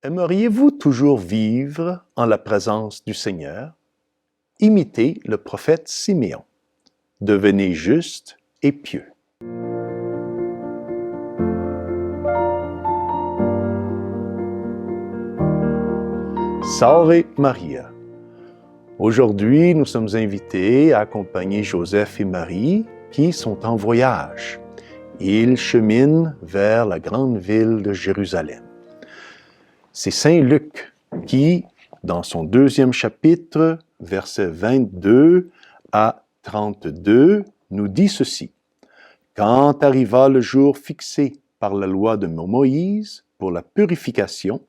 Aimeriez-vous toujours vivre en la présence du Seigneur? Imitez le prophète Siméon. Devenez juste et pieux. Salve Maria. Aujourd'hui, nous sommes invités à accompagner Joseph et Marie qui sont en voyage. Ils cheminent vers la grande ville de Jérusalem. C'est Saint Luc qui, dans son 2e chapitre, versets 22 à 32, nous dit ceci. Quand arriva le jour fixé par la loi de Moïse pour la purification,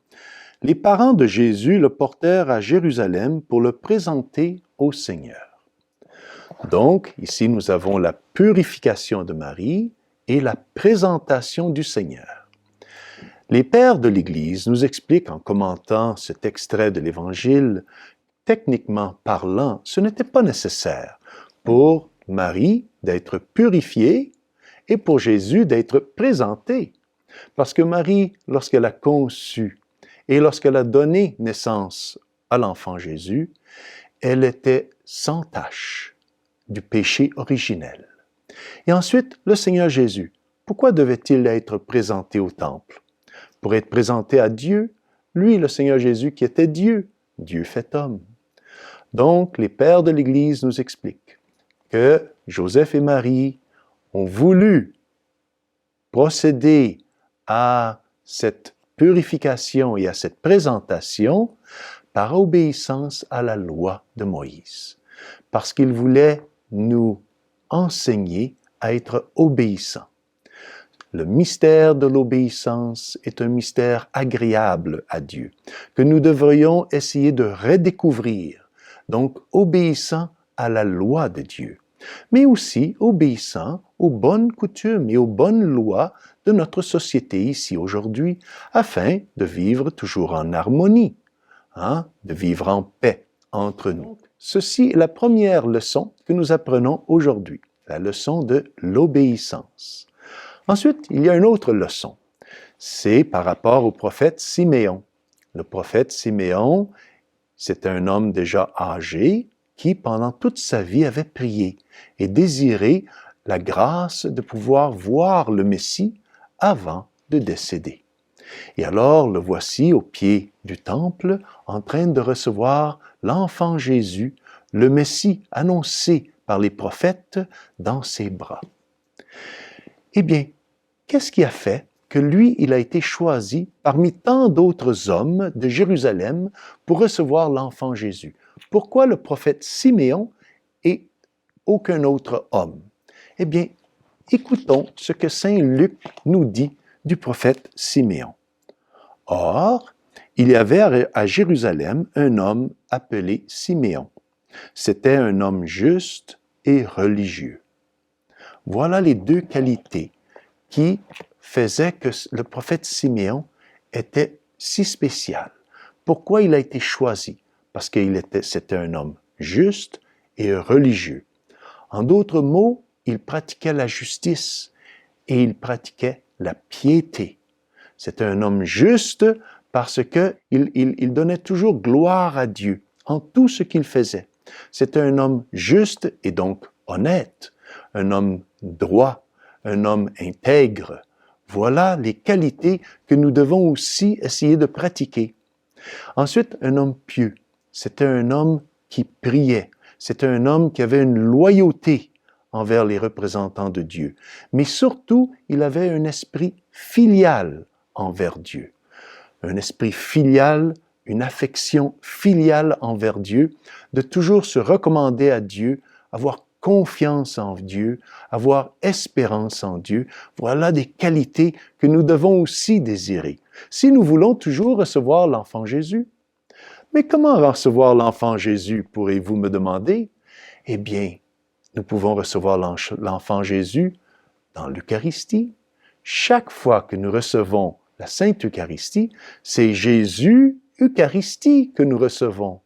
les parents de Jésus le portèrent à Jérusalem pour le présenter au Seigneur. Donc, ici, nous avons la purification de Marie et la présentation du Seigneur. Les pères de l'Église nous expliquent en commentant cet extrait de l'Évangile, techniquement parlant, ce n'était pas nécessaire pour Marie d'être purifiée et pour Jésus d'être présenté. Parce que Marie, lorsqu'elle a conçu et lorsqu'elle a donné naissance à l'enfant Jésus, elle était sans tache du péché originel. Et ensuite, le Seigneur Jésus, pourquoi devait-il être présenté au temple? Pour être présenté à Dieu, lui, le Seigneur Jésus, qui était Dieu, Dieu fait homme. Donc, les pères de l'Église nous expliquent que Joseph et Marie ont voulu procéder à cette purification et à cette présentation par obéissance à la loi de Moïse, parce qu'ils voulaient nous enseigner à être obéissants. Le mystère de l'obéissance est un mystère agréable à Dieu, que nous devrions essayer de redécouvrir, donc obéissant à la loi de Dieu, mais aussi obéissant aux bonnes coutumes et aux bonnes lois de notre société ici aujourd'hui, afin de vivre toujours en harmonie, de vivre en paix entre nous. Ceci est la première leçon que nous apprenons aujourd'hui, la leçon de l'obéissance. Ensuite, il y a une autre leçon. C'est par rapport au prophète Siméon. Le prophète Siméon, c'est un homme déjà âgé qui, pendant toute sa vie, avait prié et désiré la grâce de pouvoir voir le Messie avant de décéder. Et alors, le voici au pied du temple, en train de recevoir l'enfant Jésus, le Messie annoncé par les prophètes, dans ses bras. Eh bien, qu'est-ce qui a fait que lui, il a été choisi parmi tant d'autres hommes de Jérusalem pour recevoir l'enfant Jésus? Pourquoi le prophète Siméon et aucun autre homme? Eh bien, écoutons ce que Saint Luc nous dit du prophète Siméon. Or, il y avait à Jérusalem un homme appelé Siméon. C'était un homme juste et religieux. Voilà les deux qualités qui faisait que le prophète Siméon était si spécial. Pourquoi il a été choisi? Parce c'était un homme juste et religieux. En d'autres mots, il pratiquait la justice et il pratiquait la piété. C'était un homme juste parce qu'il donnait toujours gloire à Dieu en tout ce qu'il faisait. C'était un homme juste et donc honnête, un homme droit, un homme intègre. Voilà les qualités que nous devons aussi essayer de pratiquer. Ensuite, un homme pieux. C'était un homme qui priait. C'était un homme qui avait une loyauté envers les représentants de Dieu. Mais surtout, il avait un esprit filial envers Dieu. Un esprit filial, une affection filiale envers Dieu, de toujours se recommander à Dieu, avoir confiance en Dieu, avoir espérance en Dieu, voilà des qualités que nous devons aussi désirer. Si nous voulons toujours recevoir l'enfant Jésus. Mais comment recevoir l'enfant Jésus, pourrez-vous me demander? Eh bien, nous pouvons recevoir l'enfant Jésus dans l'Eucharistie. Chaque fois que nous recevons la Sainte Eucharistie, c'est Jésus Eucharistie que nous recevons.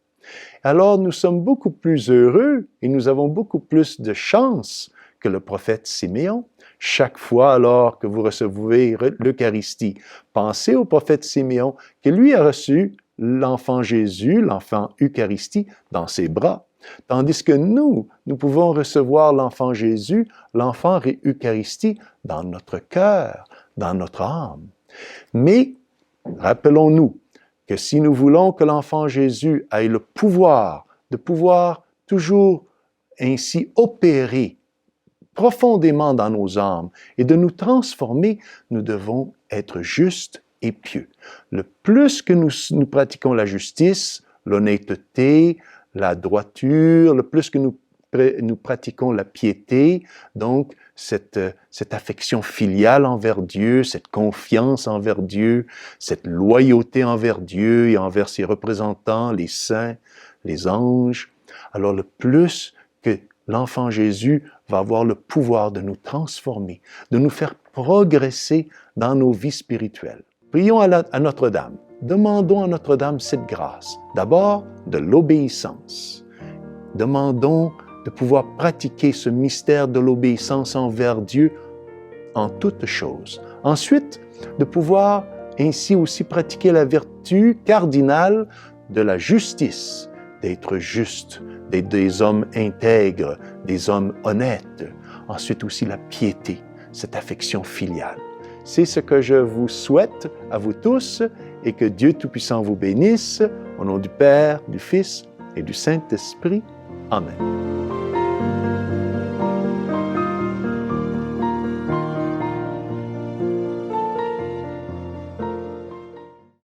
Alors nous sommes beaucoup plus heureux et nous avons beaucoup plus de chance que le prophète Siméon. chaque fois alors que vous recevez l'Eucharistie, pensez au prophète Siméon, que lui a reçu l'enfant Jésus, l'enfant Eucharistie, dans ses bras. Tandis que nous pouvons recevoir l'enfant Jésus, l'enfant Eucharistie, dans notre cœur, dans notre âme. Mais, rappelons-nous que si nous voulons que l'enfant Jésus ait le pouvoir de pouvoir toujours ainsi opérer profondément dans nos âmes et de nous transformer, nous devons être justes et pieux. Le plus que nous pratiquons la justice, l'honnêteté, la droiture, le plus que nous pratiquons la piété, donc cette affection filiale envers Dieu, cette confiance envers Dieu, cette loyauté envers Dieu et envers ses représentants, les saints, les anges, alors le plus que l'enfant Jésus va avoir le pouvoir de nous transformer, de nous faire progresser dans nos vies spirituelles. Prions à Notre-Dame. Demandons à Notre-Dame cette grâce. D'abord, de l'obéissance. Demandons de pouvoir pratiquer ce mystère de l'obéissance envers Dieu en toutes choses. Ensuite, de pouvoir ainsi aussi pratiquer la vertu cardinale de la justice, d'être juste, d'être des hommes intègres, des hommes honnêtes. Ensuite aussi la piété, cette affection filiale. C'est ce que je vous souhaite à vous tous et que Dieu Tout-Puissant vous bénisse. Au nom du Père, du Fils et du Saint-Esprit. Amen.